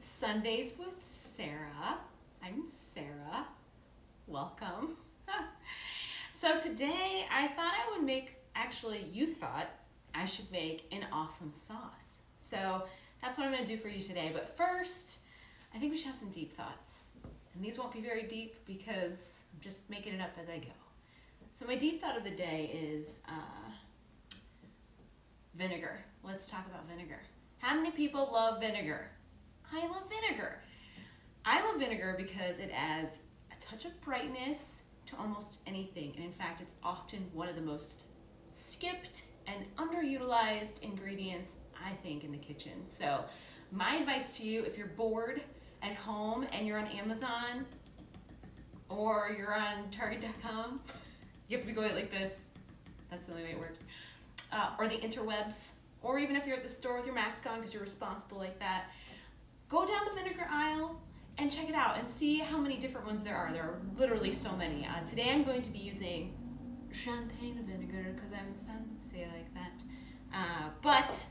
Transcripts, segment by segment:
It's Sundays with Sarah. I'm Sarah. Welcome. So today I thought I would you thought I should make an awesome sauce. So that's what I'm going to do for you today. But first, I think we should have some deep thoughts. And these won't be very deep because I'm just making it up as I go. So my deep thought of the day is vinegar. Let's talk about vinegar. How many people love vinegar? I love vinegar. I love vinegar because it adds a touch of brightness to almost anything. And in fact, it's often one of the most skipped and underutilized ingredients, I think, in the kitchen. So my advice to you, if you're bored at home and you're on Amazon or you're on Target.com, you have to be going like this. That's the only way it works. Or the interwebs, or even if you're at the store with your mask on because you're responsible like that, go down the vinegar aisle and check it out and see how many different ones there are. There are literally so many. Today I'm going to be using champagne vinegar because I'm fancy like that. But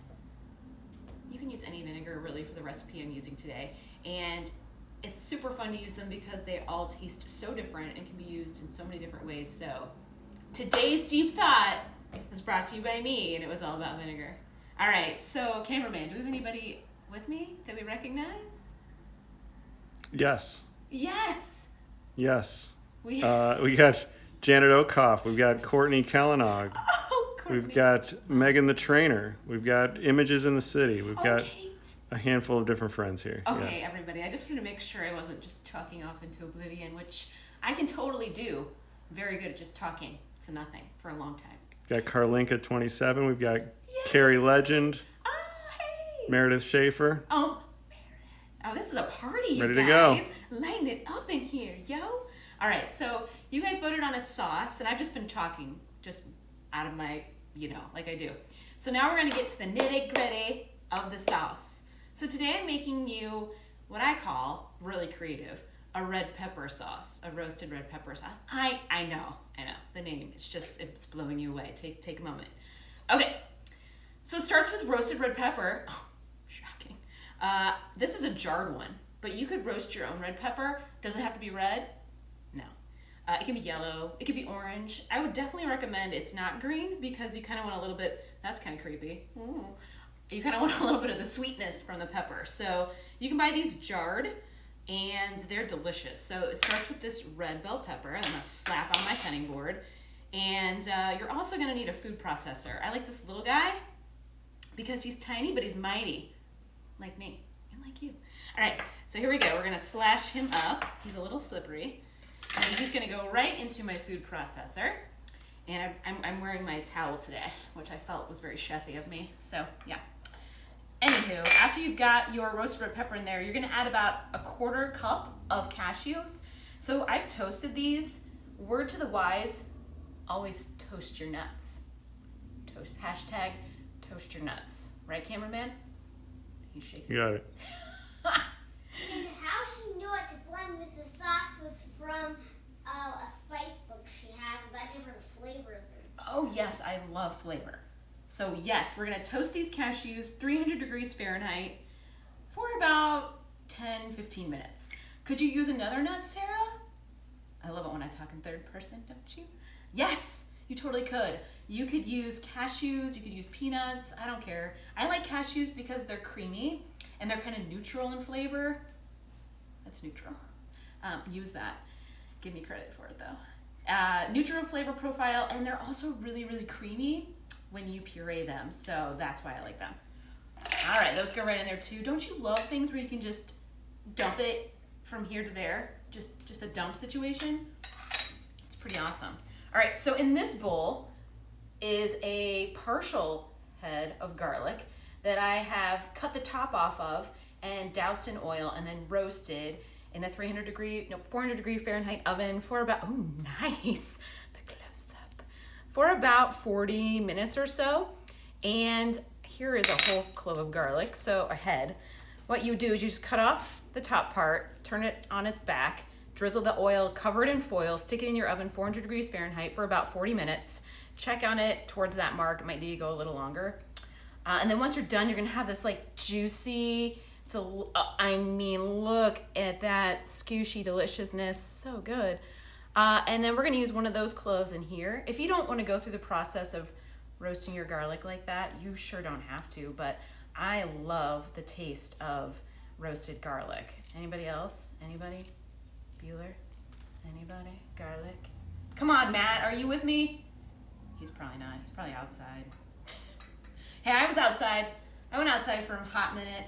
you can use any vinegar really for the recipe I'm using today. And it's super fun to use them because they all taste so different and can be used in so many different ways. So today's deep thought was brought to you by me, and it was all about vinegar. All right, so cameraman, do we have anybody with me that we recognize? Yes. Yes. Yes. We got Janet Okoff. We've got Courtney Kellogg. Oh, Courtney. We've got Megan the Trainer. We've got Images in the City. We've got Kate. a handful of different friends here. Okay, yes. Everybody, I just wanted to make sure I wasn't just talking off into oblivion, which I can totally do. Very good at just talking to nothing for a long time. We've got Carlinka 27. We've got Carrie Legend. Oh, hey. Meredith Schaefer. Oh, Meredith. Oh, this is a party, you Ready guys. to go. Lighten it up in here, yo. All right, so you guys voted on a sauce, and I've just been talking just out of my, like I do. So now we're going to get to the nitty-gritty of the sauce. So today I'm making you what I call, really creative, a red pepper sauce, a roasted red pepper sauce. I know, the name, it's blowing you away. Take a moment. Okay, so it starts with roasted red pepper. Oh, shocking. This is a jarred one, but you could roast your own red pepper. Does it have to be red? No. It can be yellow, it could be orange. I would definitely recommend it's not green because you kind of want a little bit, that's kind of creepy. Ooh. You kind of want a little bit of the sweetness from the pepper. So you can buy these jarred, and they're delicious. So it starts with this red bell pepper. I'm gonna slap on my cutting board. And you're also gonna need a food processor. I like this little guy because he's tiny, but he's mighty. Like me and like you. All right, so here we go. We're gonna slash him up. He's a little slippery. And he's gonna go right into my food processor. And I'm wearing my towel today, which I felt was very chefy of me. So yeah. Anywho, after you've got your roasted red pepper in there, you're gonna add about a 1/4 cup of cashews. So I've toasted these. Word to the wise, always toast your nuts. Hashtag toast your nuts. Right, cameraman? He's shaking. You got it. And how she knew what to blend with the sauce was from a spice book she has about different flavors. Oh yes, I love flavor. So yes, we're gonna toast these cashews 300 degrees Fahrenheit for about 10-15 minutes. Could you use another nut, Sarah? I love it when I talk in third person, don't you? Yes, you totally could. You could use cashews, you could use peanuts, I don't care. I like cashews because they're creamy and they're kind of neutral in flavor. That's neutral. Use that. Give me credit for it though. Neutral flavor profile, and they're also really, really creamy when you puree them, so that's why I like them. All right, those go right in there too. Don't you love things where you can just dump it from here to there? Just a dump situation? It's pretty awesome. All right, so in this bowl is a partial head of garlic that I have cut the top off of and doused in oil and then roasted in a 400 degree Fahrenheit oven for about, oh nice, the close up, for about 40 minutes or so. And here is a whole clove of garlic, so a head. What you do is you just cut off the top part, turn it on its back, drizzle the oil, cover it in foil, stick it in your oven 400 degrees Fahrenheit for about 40 minutes. Check on it towards that mark. It might need to go a little longer. And then once you're done, you're gonna have this like juicy, So, I mean, look at that scooshy deliciousness. So good. And then we're going to use one of those cloves in here. If you don't want to go through the process of roasting your garlic like that, you sure don't have to. But I love the taste of roasted garlic. Anybody else? Anybody? Bueller? Anybody? Garlic? Come on, Matt. Are you with me? He's probably not. He's probably outside. Hey, I was outside. I went outside for a hot minute.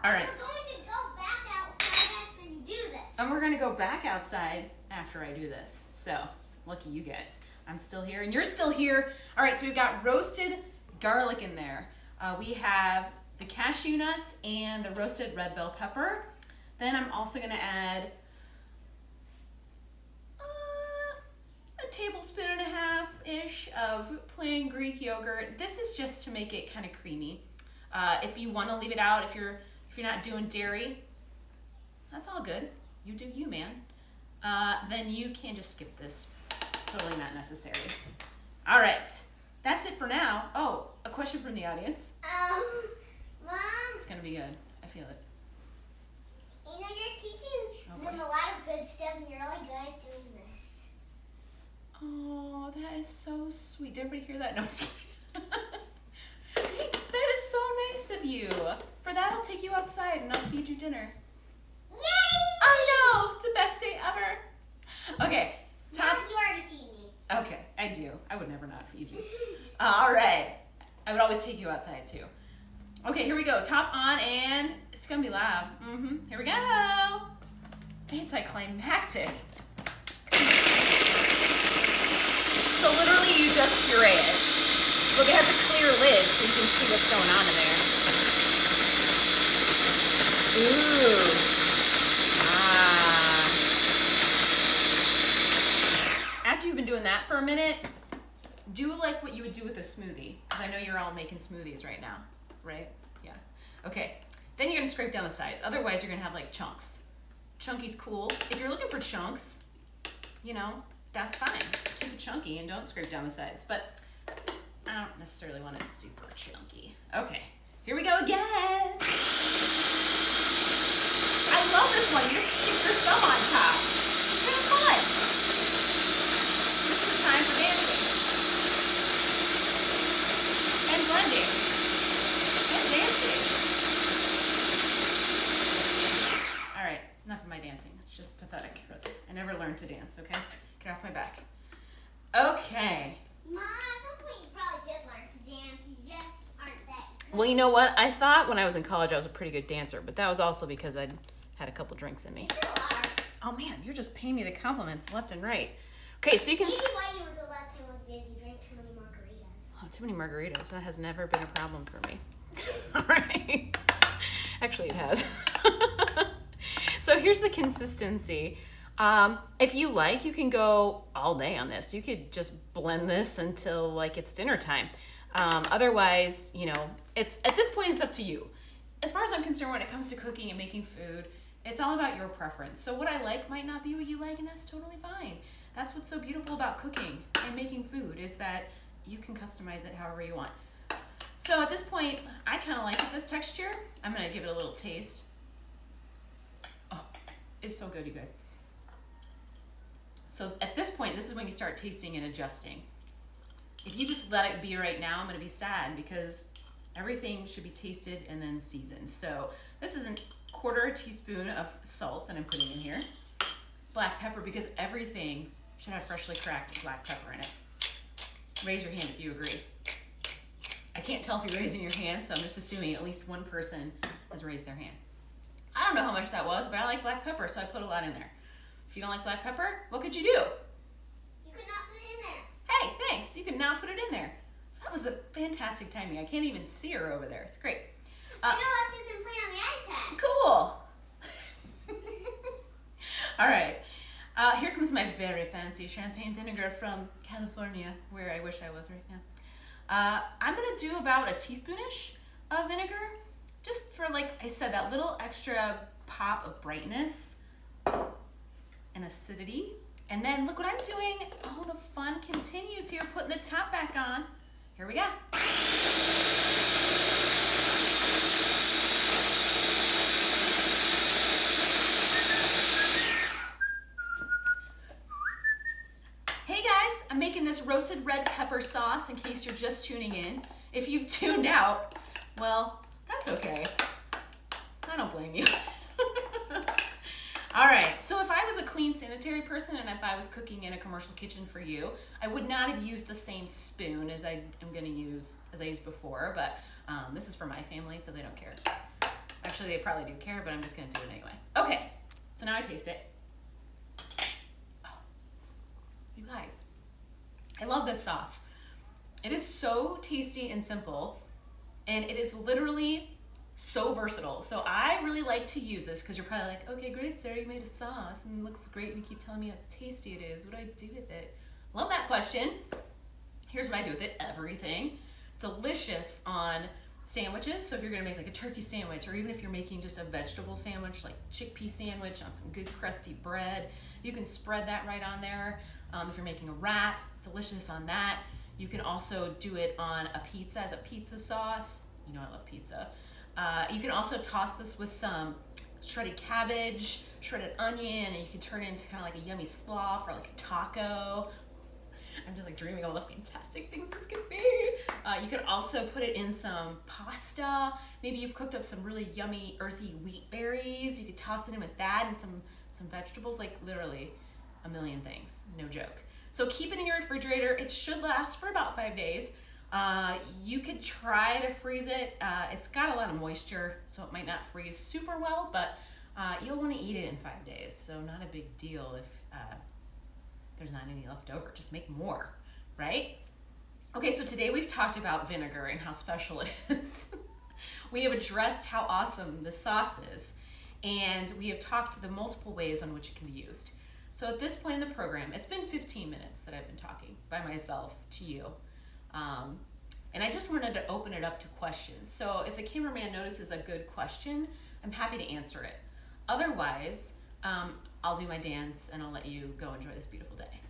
All right. We're going to go back outside after you do this. And we're going to go back outside after I do this. So, lucky you guys. I'm still here and you're still here. All right, so we've got roasted garlic in there. We have the cashew nuts and the roasted red bell pepper. Then I'm also going to add a tablespoon and a half-ish of plain Greek yogurt. This is just to make it kind of creamy. If you want to leave it out, if you're not doing dairy, that's all good. You do you, man. Then you can just skip this. Totally not necessary. All right, that's it for now. Oh, a question from the audience. Mom. It's gonna be good. I feel it. You know, you're teaching them a lot of good stuff, and you're really good at doing this. Oh, that is so sweet. Did everybody hear that? No, I'm just kidding. That is so nice of you. For that, I'll take you outside and I'll feed you dinner. Yay! I know! It's the best day ever. Okay. Mom, you already feed me. Okay, I do. I would never not feed you. All right. I would always take you outside too. Okay, here we go. Top on, and it's gonna be loud. Here we go. Anticlimactic. So literally, you just puree it. Look, it has a clear lid, so you can see what's going on in there. Ooh. After you've been doing that for a minute, do like what you would do with a smoothie, because I know you're all making smoothies right now, right? Yeah. Okay. Then you're gonna scrape down the sides. Otherwise, you're gonna have like chunks. Chunky's cool. If you're looking for chunks, you know, that's fine. Keep it chunky and don't scrape down the sides. But I don't necessarily want it super chunky. Okay, here we go again. I love this one. You just stick your thumb on top. It's kind of fun. This is the time for dancing. And blending. And dancing. All right, enough of my dancing. It's just pathetic. I never learned to dance, okay? Get off my back. Okay. Mom, at some point you probably did learn to dance. You just aren't that good. Well, you know what? I thought when I was in college I was a pretty good dancer, but that was also because I'd had a couple drinks in me. You still are. Oh man, you're just paying me the compliments left and right. Okay, so you can... Maybe why you were good last time was because you drank too many margaritas. Oh, too many margaritas. That has never been a problem for me. All right. Actually, it has. So here's the consistency. If you like, you can go all day on this. You could just blend this until like it's dinner time. Otherwise, you know, it's at this point it's up to you. As far as I'm concerned, when it comes to cooking and making food, it's all about your preference. So what I like might not be what you like, and that's totally fine. That's what's so beautiful about cooking and making food, is that you can customize it however you want. So at this point, I kind of like this texture. I'm gonna give it a little taste. Oh, it's so good, you guys. So at this point, this is when you start tasting and adjusting. If you just let it be right now, I'm gonna be sad because everything should be tasted and then seasoned. So this is a quarter teaspoon of salt that I'm putting in here. Black pepper, because everything should have freshly cracked black pepper in it. Raise your hand if you agree. I can't tell if you're raising your hand, so I'm just assuming at least one person has raised their hand. I don't know how much that was, but I like black pepper, so I put a lot in there. If you don't like black pepper, what could you do? You could not put it in there. Hey, thanks. You could not put it in there. That was a fantastic timing. I can't even see her over there. It's great. I know us because I'm playing on the iPad. Cool. All right. Here comes my very fancy champagne vinegar from California, where I wish I was right now. I'm going to do about a teaspoonish of vinegar, just for, like I said, that little extra pop of brightness and acidity. And then look what I'm doing. Oh, the fun continues here, putting the top back on. Here we go. roasted red pepper sauce in case you're just tuning in. If you've tuned out, well, that's okay. I don't blame you. All right, so if I was a clean, sanitary person and if I was cooking in a commercial kitchen for you, I would not have used the same spoon as I used before, but this is for my family, so they don't care. Actually, they probably do care, but I'm just gonna do it anyway. Okay, so now I taste it. Oh, you guys, I love this sauce. It is so tasty and simple, and it is literally so versatile. So I really like to use this because you're probably like, okay, great, Sarah, you made a sauce and it looks great and you keep telling me how tasty it is. What do I do with it? Love that question. Here's what I do with it. Everything. Delicious on sandwiches. So if you're gonna make like a turkey sandwich, or even if you're making just a vegetable sandwich, like chickpea sandwich on some good crusty bread, you can spread that right on there. If you're making a wrap, delicious on that. You can also do it on a pizza as a pizza sauce. You know I love pizza. You can also toss this with some shredded cabbage, shredded onion, and you can turn it into kind of like a yummy slaw for like a taco. I'm just like dreaming of all the fantastic things this could be. You could also put it in some pasta. Maybe you've cooked up some really yummy earthy wheat berries. You could toss it in with that and some vegetables, like literally a million things, no joke. So keep it in your refrigerator. It should last for about 5 days. You could try to freeze it. It's got a lot of moisture, so it might not freeze super well, but you'll want to eat it in 5 days. So not a big deal if there's not any left over. Just make more, right? Okay, so today we've talked about vinegar and how special it is. We have addressed how awesome the sauce is, and we have talked the multiple ways on which it can be used. So at this point in the program, it's been 15 minutes that I've been talking by myself to you. And I just wanted to open it up to questions. So if the cameraman notices a good question, I'm happy to answer it. Otherwise, I'll do my dance and I'll let you go enjoy this beautiful day.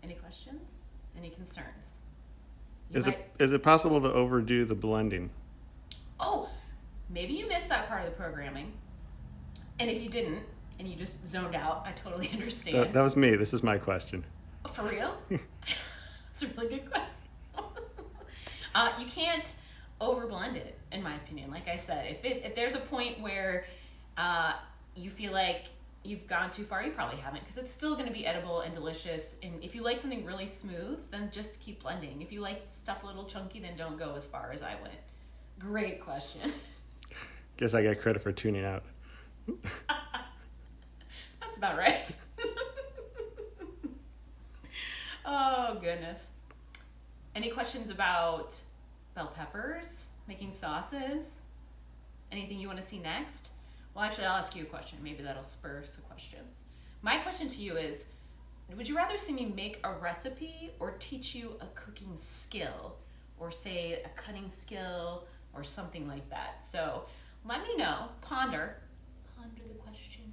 Any questions? Any concerns? Is it possible to overdo the blending? Oh, maybe you missed that part of the programming. And if you didn't, and you just zoned out, I totally understand. That was me. This is my question. Oh, for real? That's a really good question. You can't overblend it, in my opinion. Like I said, if there's a point where you feel like you've gone too far, you probably haven't, because it's still going to be edible and delicious. And if you like something really smooth, then just keep blending. If you like stuff a little chunky, then don't go as far as I went. Great question. Guess I got credit for tuning out. That's about right. Oh, goodness. Any questions about bell peppers, making sauces? Anything you want to see next? Well, actually, I'll ask you a question. Maybe that'll spur some questions. My question to you is, would you rather see me make a recipe or teach you a cooking skill? Or say a cutting skill or something like that? So let me know. Ponder the question.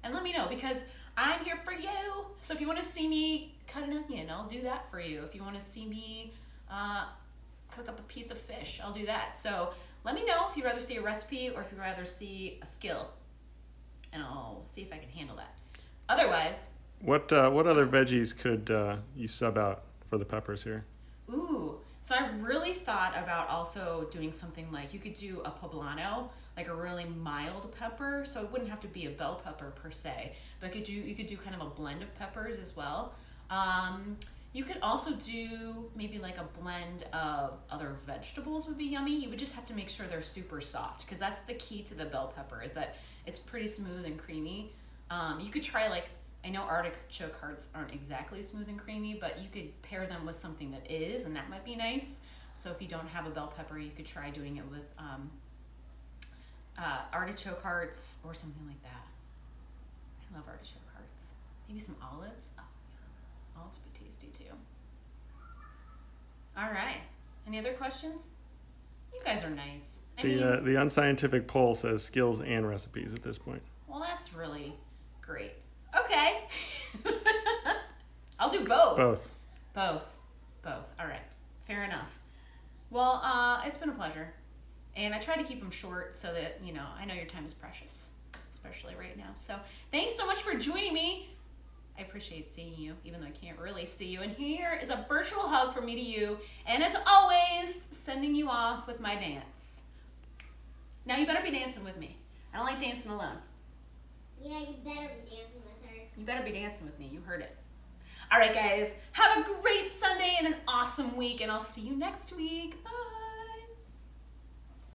And let me know, because I'm here for you. So if you want to see me cut an onion, I'll do that for you. If you want to see me cook up a piece of fish, I'll do that. So let me know if you'd rather see a recipe or if you'd rather see a skill. And I'll see if I can handle that. Otherwise... What other veggies could you sub out for the peppers here? Ooh, so I really thought about also doing something like, you could do a poblano, like a really mild pepper. So it wouldn't have to be a bell pepper per se, but you could do kind of a blend of peppers as well. You could also do maybe like a blend of other vegetables would be yummy. You would just have to make sure they're super soft, because that's the key to the bell pepper, is that it's pretty smooth and creamy. You could try, like, I know artichoke hearts aren't exactly smooth and creamy, but you could pair them with something that is, and that might be nice. So if you don't have a bell pepper, you could try doing it with artichoke hearts or something like that. I love artichoke hearts. Maybe some olives. Oh, yeah. Olives would be tasty too. All right. Any other questions? You guys are nice. The unscientific poll says skills and recipes at this point. Well, that's really great. Okay. I'll do both. Both. All right. Fair enough. Well, it's been a pleasure. And I try to keep them short so that, I know your time is precious, especially right now. So thanks so much for joining me. I appreciate seeing you, even though I can't really see you. And here is a virtual hug from me to you. And as always, sending you off with my dance. Now you better be dancing with me. I don't like dancing alone. Yeah, you better be dancing with her. You better be dancing with me. You heard it. All right, guys. Have a great Sunday and an awesome week. And I'll see you next week. Bye.